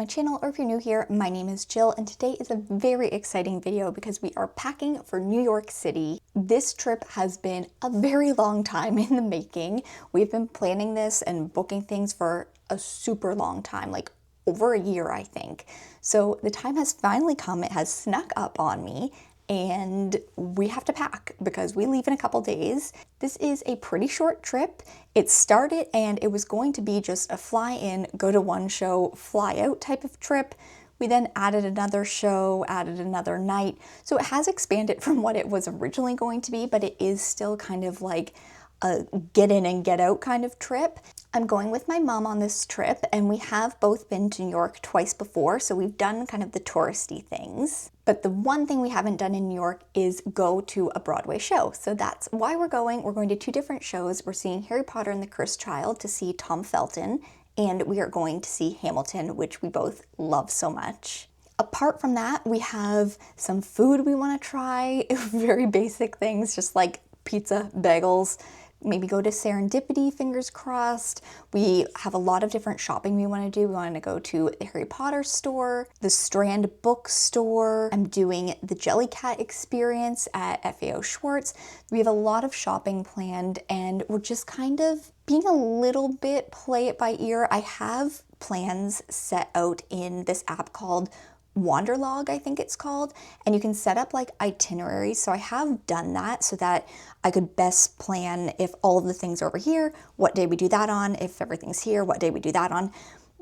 my channel, or if you're new here, my name is Jill, and today is a very exciting video because we are packing for New York City. This trip has been a very long time in the making. We've been planning this and booking things for a super long time, like over a year, I think. So the time has finally come. It has snuck up on me, and we have to pack because we leave in a couple days. This is a pretty short trip. It started and it was going to be just a fly in, go to one show, fly out type of trip. We then added another show, added another night. So it has expanded from what it was originally going to be, but it is still kind of like a get in and get out kind of trip. I'm going with my mom on this trip, and we have both been to New York twice before, so we've done kind of the touristy things. But the one thing we haven't done in New York is go to a Broadway show. So that's why we're going. We're going to two different shows. We're seeing Harry Potter and the Cursed Child to see Tom Felton, and we are going to see Hamilton, which we both love so much. Apart from that, we have some food we want to try, very basic things, just like pizza, bagels, maybe go to Serendipity, fingers crossed. We have a lot of different shopping we want to do. We want to go to the Harry Potter store, the Strand bookstore. I'm doing the Jellycat experience at FAO Schwartz. We have a lot of shopping planned, and we're just kind of being a little bit play it by ear. I have plans set out in this app called Wanderlog, I think it's called, and you can set up like itineraries. So I have done that so that I could best plan if all of the things are over here, what day we do that on, if everything's here, what day we do that on.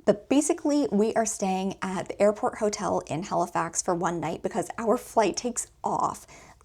But basically we are staying at the airport hotel in Halifax for one night because our flight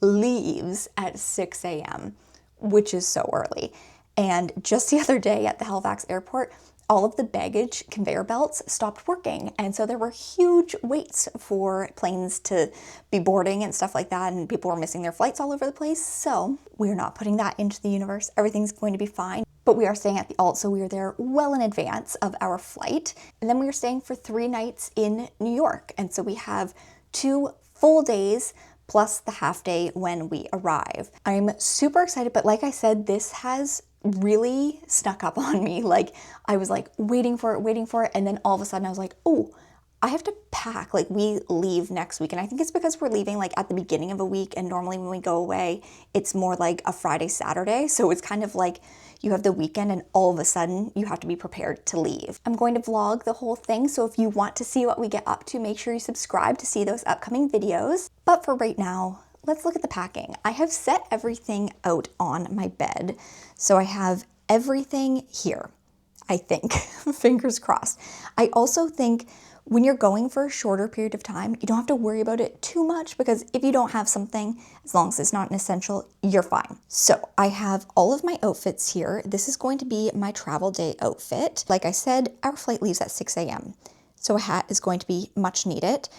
leaves at 6 a.m., which is so early. And just the other day at the Halifax airport, all of the baggage conveyor belts stopped working. And so there were huge waits for planes to be boarding and stuff like that. And people were missing their flights all over the place. So we're not putting that into the universe. Everything's going to be fine. But we are staying at the Alt, so we are there well in advance of our flight. And then we are staying for 3 nights in New York. And so we have 2 full days plus the half day when we arrive. I'm super excited, but like I said, this has really snuck up on me. Like I was like waiting for it, and then all of a sudden I was like, oh, I have to pack. Like we leave next week, and I think it's because we're leaving like at the beginning of a week, and normally when we go away it's more like a Friday, Saturday, so it's kind of like you have the weekend and all of a sudden you have to be prepared to leave. I'm going to vlog the whole thing, so if you want to see what we get up to, make sure you subscribe to see those upcoming videos. But for right now, let's look at the packing. I have set everything out on my bed. So I have everything here, I think, fingers crossed. I also think when you're going for a shorter period of time, you don't have to worry about it too much, because if you don't have something, as long as it's not an essential, you're fine. So I have all of my outfits here. This is going to be my travel day outfit. Like I said, our flight leaves at 6 a.m. So a hat is going to be much needed.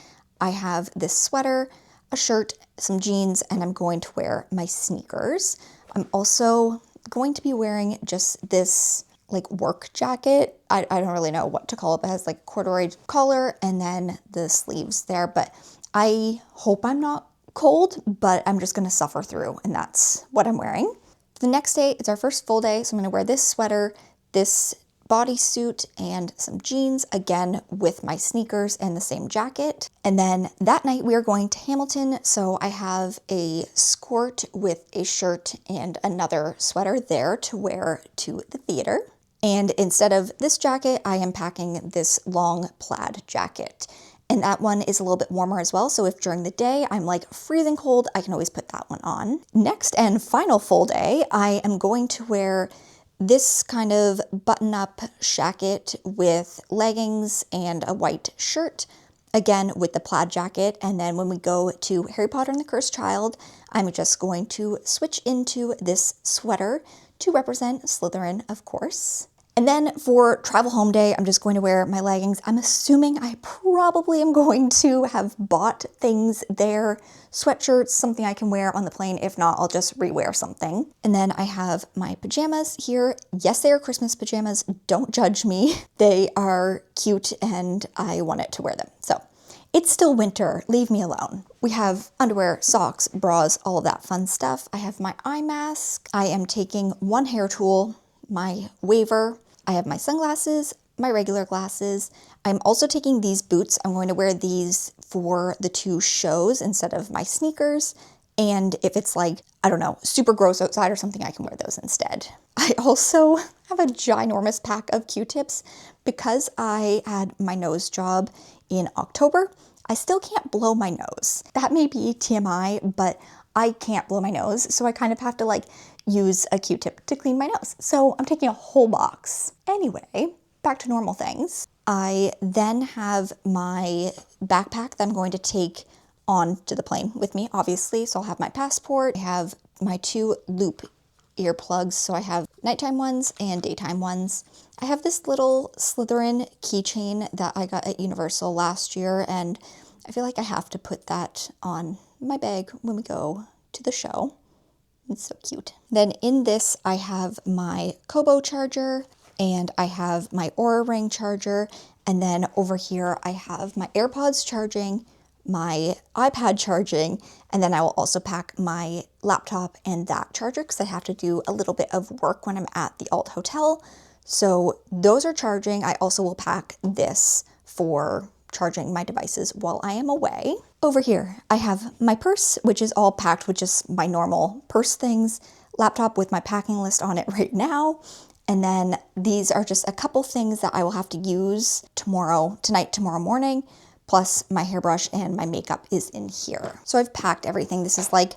I have this sweater, a shirt, some jeans, and I'm going to wear my sneakers. I'm also going to be wearing just this like work jacket. I don't really know what to call it, but it has like corduroy collar and then the sleeves there. But I hope I'm not cold, but I'm just gonna suffer through, and that's what I'm wearing. The next day, it's our first full day, so I'm gonna wear this sweater, this bodysuit, and some jeans, again with my sneakers and the same jacket. And then that night we are going to Hamilton, so I have a skirt with a shirt and another sweater there to wear to the theater. And instead of this jacket, I am packing this long plaid jacket. And that one is a little bit warmer as well, so if during the day I'm like freezing cold, I can always put that one on. Next and final full day, I am going to wear this kind of button-up jacket with leggings and a white shirt, again with the plaid jacket. And then when we go to Harry Potter and the Cursed Child, I'm just going to switch into this sweater to represent Slytherin, of course. And then for travel home day, I'm just going to wear my leggings. I'm assuming I probably am going to have bought things there, sweatshirts, something I can wear on the plane. If not, I'll just rewear something. And then I have my pajamas here. Yes, they are Christmas pajamas. Don't judge me. They are cute and I wanted to wear them. So it's still winter. Leave me alone. We have underwear, socks, bras, all of that fun stuff. I have my eye mask. I am taking one hair tool, my waver. I have my sunglasses, my regular glasses. I'm also taking these boots. I'm going to wear these for the 2 shows instead of my sneakers. And if it's like, I don't know, super gross outside or something, I can wear those instead. I also have a ginormous pack of Q-tips because I had my nose job in October. I still can't blow my nose. That may be TMI, but I can't blow my nose, so I kind of have to like use a Q-tip to clean my nose. So I'm taking a whole box. Anyway, back to normal things. I then have my backpack that I'm going to take on to the plane with me, obviously. So I'll have my passport, I have my 2 loop earplugs. So I have nighttime ones and daytime ones. I have this little Slytherin keychain that I got at Universal last year, and I feel like I have to put that on my bag when we go to the show. It's so cute. Then in this, I have my Kobo charger, and I have my Oura Ring charger, and then over here I have my AirPods charging, my iPad charging, and then I will also pack my laptop and that charger because I have to do a little bit of work when I'm at the Alt Hotel. So those are charging. I also will pack this for charging my devices while I am away. Over here, I have my purse, which is all packed with just my normal purse things, laptop with my packing list on it right now. And then these are just a couple things that I will have to use tonight, tomorrow morning, plus my hairbrush and my makeup is in here. So I've packed everything. This is like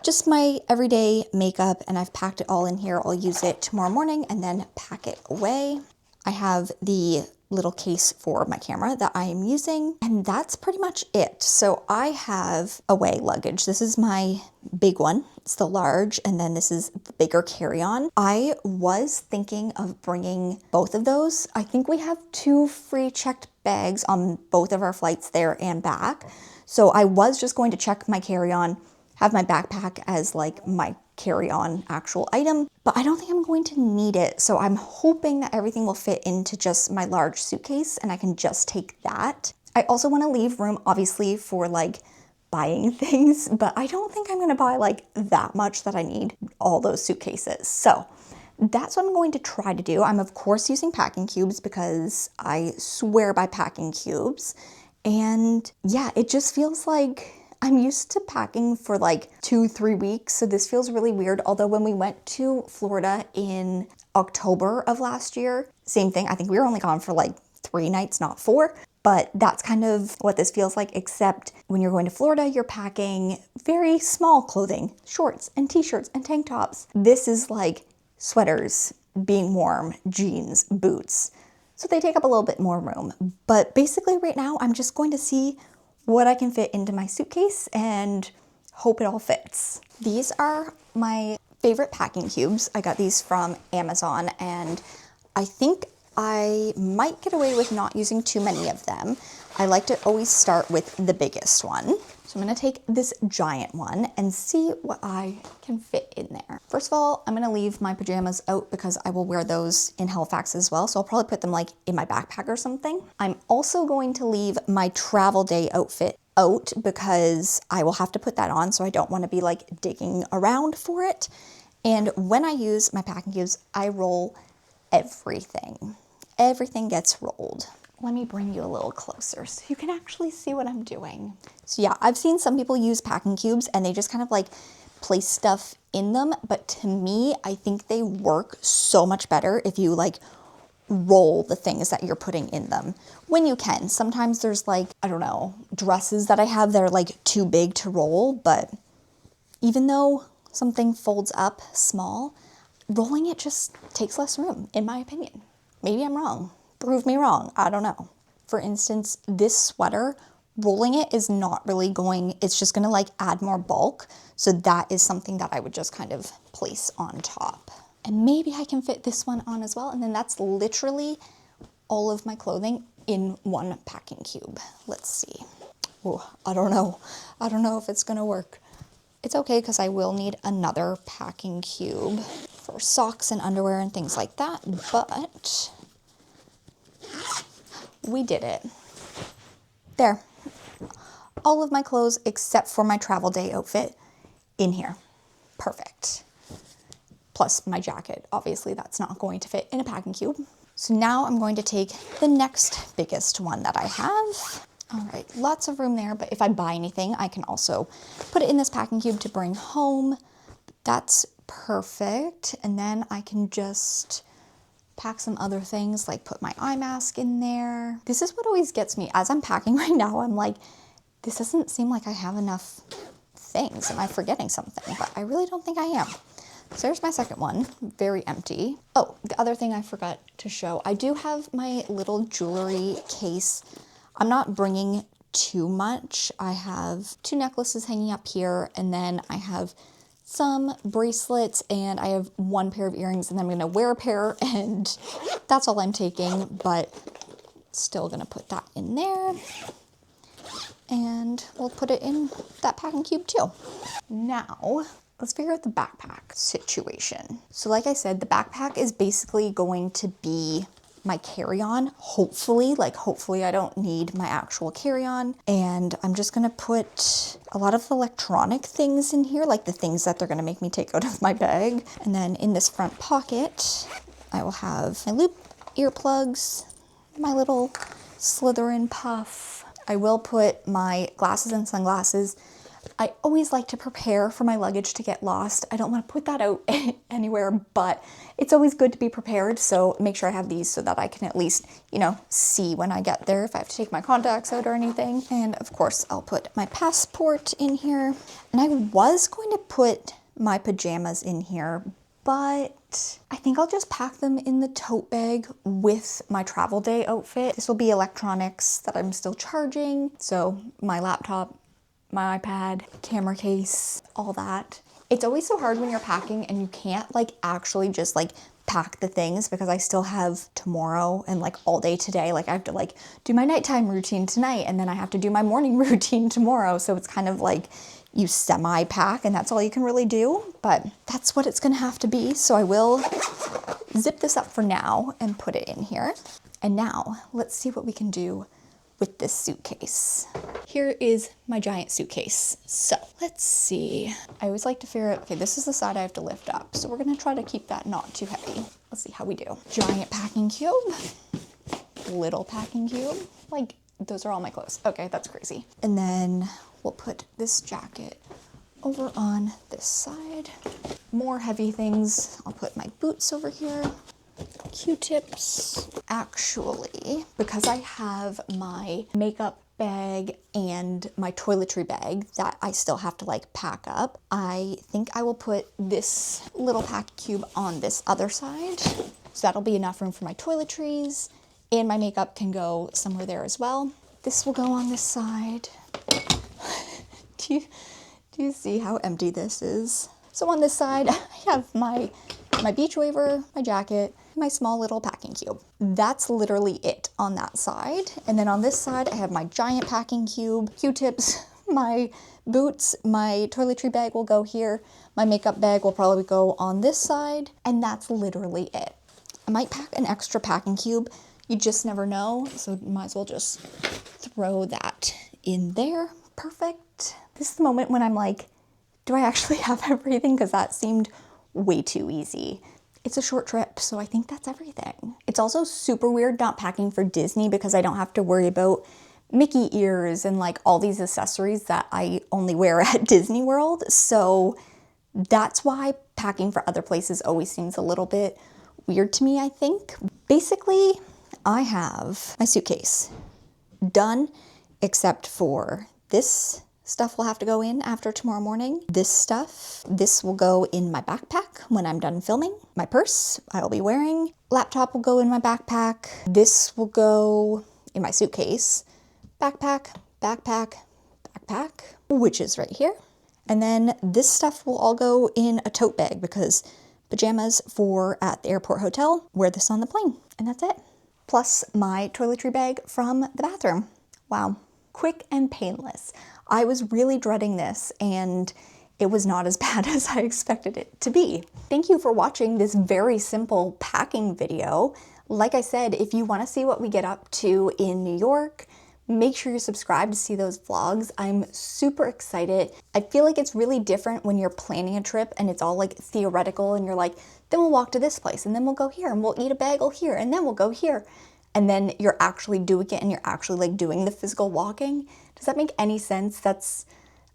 just my everyday makeup, and I've packed it all in here. I'll use it tomorrow morning and then pack it away. I have the little case for my camera that I am using, and that's pretty much it. So I have away luggage. This is my big one. It's the large, and then this is the bigger carry-on. I was thinking of bringing both of those. I think we have 2 free checked bags on both of our flights there and back. So I was just going to check my carry-on, have my backpack as like my carry-on actual item, but I don't think I'm going to need it. So I'm hoping that everything will fit into just my large suitcase and I can just take that. I also want to leave room obviously for like buying things, but I don't think I'm going to buy like that much that I need all those suitcases. So that's what I'm going to try to do. I'm of course using packing cubes because I swear by packing cubes. And yeah, it just feels like I'm used to packing for like 2-3 weeks, so this feels really weird. Although when we went to Florida in October of last year, same thing. I think we were only gone for like 3 nights, not 4. But that's kind of what this feels like, except when you're going to Florida, you're packing very small clothing, shorts and t-shirts and tank tops. This is like sweaters, being warm, jeans, boots. So they take up a little bit more room. But basically right now, I'm just going to see what I can fit into my suitcase and hope it all fits. These are my favorite packing cubes. I got these from Amazon, and I think I might get away with not using too many of them. I like to always start with the biggest one. So I'm gonna take this giant one and see what I can fit in there. First of all, I'm gonna leave my pajamas out because I will wear those in Halifax as well. So I'll probably put them like in my backpack or something. I'm also going to leave my travel day outfit out because I will have to put that on. So I don't wanna be like digging around for it. And when I use my packing cubes, I roll everything. Everything gets rolled. Let me bring you a little closer so you can actually see what I'm doing. So yeah, I've seen some people use packing cubes and they just kind of like place stuff in them. But to me, I think they work so much better if you like roll the things that you're putting in them when you can. Sometimes there's like, I don't know, dresses that I have that are like too big to roll. But even though something folds up small, rolling it just takes less room, in my opinion. Maybe I'm wrong. Prove me wrong. I don't know. For instance, this sweater, rolling it is not really going, it's just gonna like add more bulk. So that is something that I would just kind of place on top. And maybe I can fit this one on as well. And then that's literally all of my clothing in one packing cube. Let's see. Oh, I don't know. I don't know if it's gonna work. It's okay because I will need another packing cube for socks and underwear and things like that, but we did it. There. All of my clothes except for my travel day outfit in here. Perfect. Plus my jacket. Obviously that's not going to fit in a packing cube. So now I'm going to take the next biggest one that I have. All right, lots of room there, but if I buy anything, I can also put it in this packing cube to bring home. That's perfect. And then I can just pack some other things, like put my eye mask in there. This is what always gets me. As I'm packing right now, I'm like, this doesn't seem like I have enough things. Am I forgetting something? But I really don't think I am. So there's my second one, very empty. Oh, the other thing I forgot to show, I do have my little jewelry case. I'm not bringing too much. I have 2 necklaces hanging up here, and then I have some bracelets, and I have 1 pair of earrings, and then I'm gonna wear a pair, and that's all I'm taking, but still gonna put that in there. And we'll put it in that packing cube too. Now, let's figure out the backpack situation. So like I said, the backpack is basically going to be my carry-on, hopefully I don't need my actual carry-on. And I'm just gonna put a lot of electronic things in here, like the things that they're gonna make me take out of my bag. And then in this front pocket, I will have my loop earplugs, my little Slytherin puff. I will put my glasses and sunglasses. I always like to prepare for my luggage to get lost. I don't want to put that out anywhere, but it's always good to be prepared. So make sure I have these so that I can at least, you know, see when I get there if I have to take my contacts out or anything. And of course, I'll put my passport in here. And I was going to put my pajamas in here, but I think I'll just pack them in the tote bag with my travel day outfit. This will be electronics that I'm still charging. So my laptop, my iPad, camera case, all that. It's always so hard when you're packing and you can't like actually just like pack the things, because I still have tomorrow and like all day today. Like I have to like do my nighttime routine tonight, and then I have to do my morning routine tomorrow. So it's kind of like you semi-pack and that's all you can really do, but that's what it's gonna have to be. So I will zip this up for now and put it in here. And now let's see what we can do with this suitcase. Here is my giant suitcase. So let's see. I always like to figure out, okay, this is the side I have to lift up. So we're gonna try to keep that not too heavy. Let's see how we do. Giant packing cube, little packing cube. Like those are all my clothes. Okay, that's crazy. And then we'll put this jacket over on this side. More heavy things. I'll put my boots over here. Q-tips. Actually, because I have my makeup bag and my toiletry bag that I still have to like pack up, I think I will put this little pack cube on this other side. So that'll be enough room for my toiletries, and my makeup can go somewhere there as well. This will go on this side. Do you see how empty this is? So on this side, I have my beach waiver, my jacket, my small little packing cube. That's literally it on that side. And then on this side, I have my giant packing cube, Q-tips, my boots, my toiletry bag will go here. My makeup bag will probably go on this side. And that's literally it. I might pack an extra packing cube. You just never know. So might as well just throw that in there. Perfect. This is the moment when I'm like, do I actually have everything? Because that seemed way too easy. It's a short trip, so I think that's everything. It's also super weird not packing for Disney because I don't have to worry about Mickey ears and like all these accessories that I only wear at Disney World. So that's why packing for other places always seems a little bit weird to me, I think. Basically, I have my suitcase done, except for this stuff will have to go in after tomorrow morning. This will go in my backpack when I'm done filming. My purse I'll be wearing. Laptop will go in my backpack. This will go in my suitcase. Backpack, which is right here. And then this stuff will all go in a tote bag because pajamas for at the airport hotel, wear this on the plane, and that's it. Plus my toiletry bag from the bathroom. Wow, quick and painless. I was really dreading this, and it was not as bad as I expected it to be. Thank you for watching this very simple packing video. Like I said, if you want to see what we get up to in New York, make sure you're subscribed to see those vlogs. I'm super excited. I feel like it's really different when you're planning a trip and it's all like theoretical and you're like, then we'll walk to this place and then we'll go here and we'll eat a bagel here and then we'll go here. And then you're actually doing it and you're actually like doing the physical walking. Does that make any sense?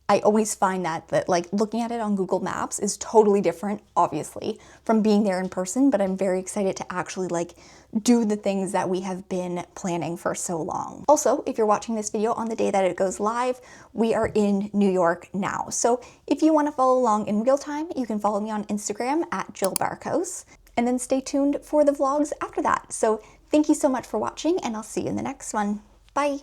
I always find that like looking at it on Google Maps is totally different, obviously, from being there in person, but I'm very excited to actually like do the things that we have been planning for so long. Also, if you're watching this video on the day that it goes live, we are in New York now. So if you want to follow along in real time, you can follow me on Instagram at Jill Barkos, and then stay tuned for the vlogs after that. So thank you so much for watching, and I'll see you in the next one. Bye.